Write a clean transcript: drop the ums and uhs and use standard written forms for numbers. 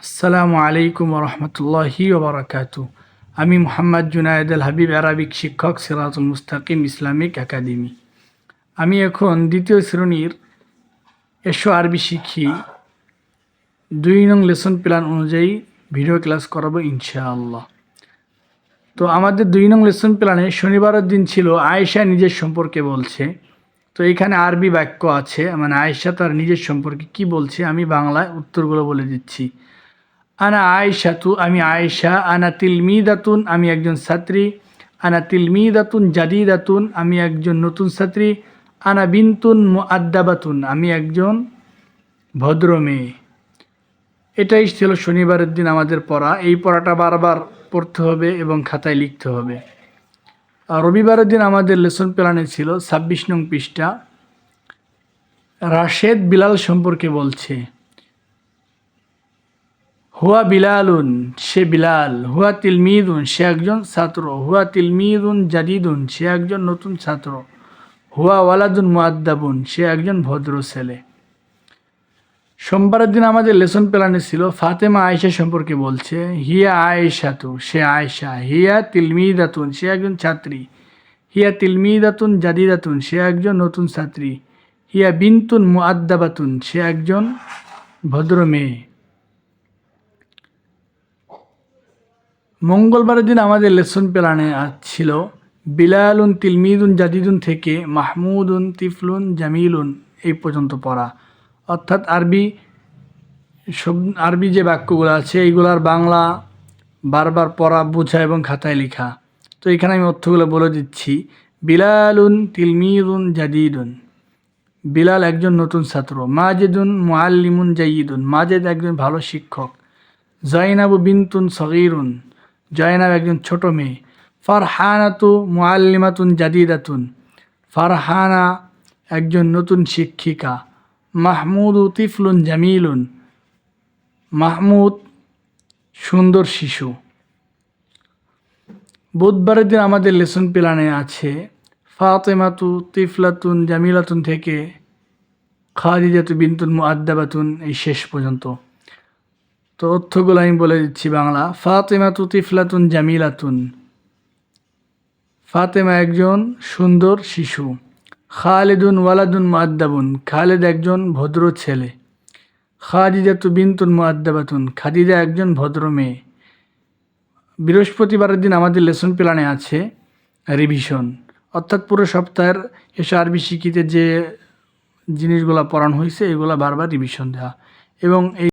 আসসালামু আলাইকুম রহমতুল্লাহি ওবরাকাতু। আমি মোহাম্মদ জুনায়েদ আল হাবিব, আরবিক শিক্ষক, সিরাতুল মুস্তাকিম ইসলামিক একাডেমি। আমি এখন দ্বিতীয় শ্রেণীর এসো আরবি শিখি 2 নং লেসন প্ল্যান অনুযায়ী ভিডিও ক্লাস করাবো ইনশাআল্লাহ। তো আমাদের 2 নং লেসন প্ল্যানে শনিবারের দিন ছিল আয়েশা নিজের সম্পর্কে বলছে। তো এখানে আরবি বাক্য আছে, মানে আয়েশা তার নিজের সম্পর্কে কি বলছে আমি বাংলায় উত্তরগুলো বলে দিচ্ছি। আনা আয়েশাতু, আমি আয়েশা। আনা তিলমিদাতুন, আমি একজন ছাত্রী। আনা তিলমিদাতুন জাদিদাতুন, আমি একজন নতুন ছাত্রী। আনা বিনতুন মুআদ্দাবাতুন, আমি একজন ভদ্র মেয়ে। এটাই ছিল শনিবারের দিন আমাদের পড়া। এই পড়াটা বারবার পড়তে হবে এবং খাতায় লিখতে হবে। আর রবিবারের দিন আমাদের লেসন প্ল্যানে ছিল 26 নং পৃষ্ঠা। রাশেদ বিলাল সম্পর্কে বলছে। হুয়া বিলালুন, সে বিলাল। হুয়া তিলমিদুন, সে একজন ছাত্র। হুয়া তিলমিদুন জাদিদুন, সে একজন নতুন ছাত্র। হুয়া ওয়ালাদুন মুআদ্দাবুন, সে একজন ভদ্র ছেলে। সোমবারের দিন আমাদের লেসন প্ল্যানে ছিল ফাতেমা আয়েশা সম্পর্কে বলছে। হিয়া আয়েশাতু, সে আয়েশা। হিয়া তিলমিদাতুন, সে একজন ছাত্রী। হিয়া তিলমিদাতুন জাদিদাতুন, সে একজন নতুন ছাত্রী। হিয়া বিনতুন মুআদ্দাবাতুন, সে একজন ভদ্র মেয়ে। মঙ্গলবারের দিন আমাদের লেসন প্ল্যানে ছিল বিলালুন তিলমিদুন জাদিদুন থেকে মাহমুদুন তিফলুন জামিলুন এই পর্যন্ত পড়া। অর্থাৎ আরবি যে বাক্যগুলো আছে এইগুলার বাংলা বারবার পড়া, বোঝা এবং খাতায় লেখা। তো এখানে আমি অর্থগুলো বলে দিচ্ছি। বিলালুন তিলমিদুন জাদিদুন, বিলাল একজন নতুন ছাত্র। মাজেদুন মুআল্লিমুন জাইয়িদুন, মাজেদ একজন ভালো শিক্ষক। জাইনাবু বিনতুন সগীরুন, জয়নাব একজন ছোট মেয়ে। ফারহানাতু মুআল্লিমাতুন জাদিদাতুন, ফারহানা একজন নতুন শিক্ষিকা। মাহমুদু তিফলুন জামিলুন, মাহমুদ সুন্দর শিশু। বুধবারের দিন আমাদের লেসন প্ল্যানে আছে ফাতেমাতু তিফলাতুন জামিলাতুন থেকে খাদিজাতু বিনতুন মুআদ্দাবাতুন এই শেষ পর্যন্ত। তো অর্থগুলো আমি বলে দিচ্ছি বাংলা। ফাতেমাতু তিফলাতুন জামিলাতুন, ফাতেমা একজন সুন্দর শিশু। খালেদুন ওয়ালাদুন মুআদ্দাবুন, খালেদ একজন ভদ্র ছেলে। খাদিজাতু বিনতুন মুআদ্দাবাতুন, খাদিজা একজন ভদ্র মেয়ে। বৃহস্পতিবারের দিন আমাদের লেসন প্ল্যানে আছে রিভিশন, অর্থাৎ পুরো সপ্তাহের এসো আরবি শিখিতে যে জিনিসগুলো পড়ানো হয়েছে এগুলো বারবার রিভিশন দেওয়া এবং এই